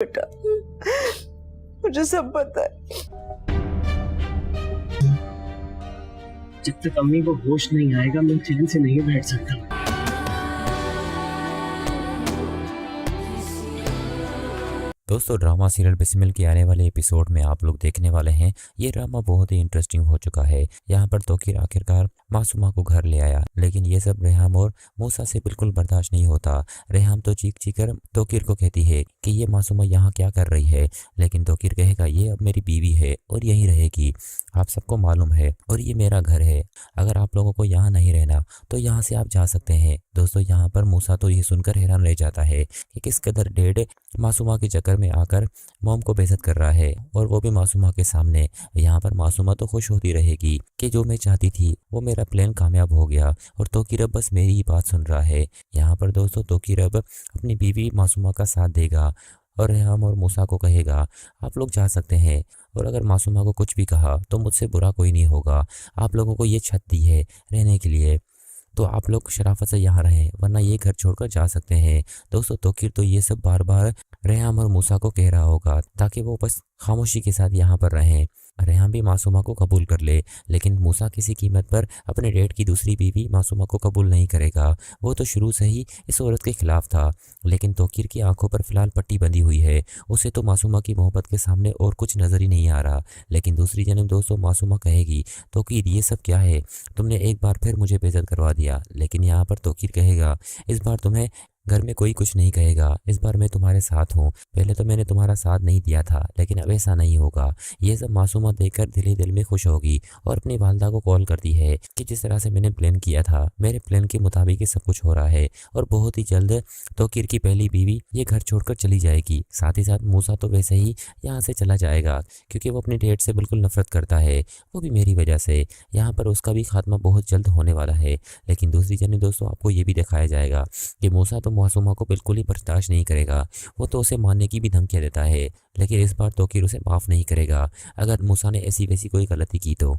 बेटा, मुझे सब पता है। जब तक अम्मी को होश नहीं आएगा मैं चैन से नहीं बैठ सकता। दोस्तों, ड्रामा सीरियल बिस्मिल के आने वाले एपिसोड में आप लोग देखने वाले हैं। ये ड्रामा बहुत ही इंटरेस्टिंग हो चुका है। यहाँ पर तोकीर आखिरकार मासूमा को घर ले आया, लेकिन ये सब रेहाम और मूसा से बिल्कुल बर्दाश्त नहीं होता। रेहाम तो चीख चीख कर तोकीर को कहती है कि ये मासूमा यहाँ क्या कर रही है, लेकिन तोकीर कहेगा ये अब मेरी बीवी है और यहीं रहेगी, आप सबको मालूम है, और ये मेरा घर है। अगर आप लोगों को यहाँ नहीं रहना तो यहाँ से आप जा सकते हैं। दोस्तों, यहाँ पर मूसा तो ये सुनकर हैरान रह जाता है कि किस कदर डेड मासूमा के चक्कर में आकर मॉम को बेइज्जत कर रहा है, और वो भी मासूमा के सामने। यहाँ पर मासूमा तो खुश होती रहेगी कि जो मैं चाहती थी वो मेरा प्लान कामयाब हो गया, और तोकीर अब बस मेरी ही बात सुन रहा है। यहाँ पर दोस्तों तोकीर अब अपनी बीवी मासूमा का साथ देगा और रेहाम और मूसा को कहेगा आप लोग जा सकते हैं, और अगर मासूमा को कुछ भी कहा तो मुझसे बुरा कोई नहीं होगा। आप लोगों को ये छत दी है रहने के लिए, तो आप लोग शराफत से यहाँ रहें, वरना ये घर छोड़कर जा सकते हैं। दोस्तों, तोकीर तो ये सब बार बार रेहाम और मूसा को कह रहा होगा ताकि वो बस खामोशी के साथ यहाँ पर रहें। रेहाम भी मासूमा को कबूल कर ले, लेकिन मूसा किसी कीमत पर अपने डैड की दूसरी बीवी मासूमा को कबूल नहीं करेगा। वो तो शुरू से ही इस औरत के खिलाफ था, लेकिन तोकीर की आंखों पर फिलहाल पट्टी बंधी हुई है। उसे तो मासूमा की मोहब्बत के सामने और कुछ नजर ही नहीं आ रहा। लेकिन दूसरी जन्म दोस्तों मासूमा कहेगी तोकीर ये सब क्या है, तुमने एक बार फिर मुझे बेइज्जत करवा दिया। लेकिन यहाँ पर तोकीर कहेगा इस बार तुम्हें घर में कोई कुछ नहीं कहेगा, इस बार मैं तुम्हारे साथ हूँ। पहले तो मैंने तुम्हारा साथ नहीं दिया था, लेकिन अब ऐसा नहीं होगा। ये सब मासूमा देखकर दिल ही दिल में खुश होगी और अपनी वालदा को कॉल करती है कि जिस तरह से मैंने प्लान किया था मेरे प्लान के मुताबिक ही सब कुछ हो रहा है, और बहुत ही जल्द तोकीर की पहली बीवी ये घर छोड़कर चली जाएगी। साथ ही साथ मूसा तो वैसे ही यहाँ से चला जाएगा क्योंकि वो अपने डैड से बिल्कुल नफरत करता है, वो भी मेरी वजह से। यहाँ पर उसका भी खात्मा बहुत जल्द होने वाला है। लेकिन दूसरी जन्म दोस्तों आपको ये भी दिखाया जाएगा कि मूसा तो मासूमा को बिल्कुल ही बर्दाश्त नहीं करेगा। वो तो उसे मारने की भी धमकियां देता है, लेकिन इस बार तोकीर उसे माफ नहीं करेगा अगर मूसा ने ऐसी वैसी कोई गलती की तो।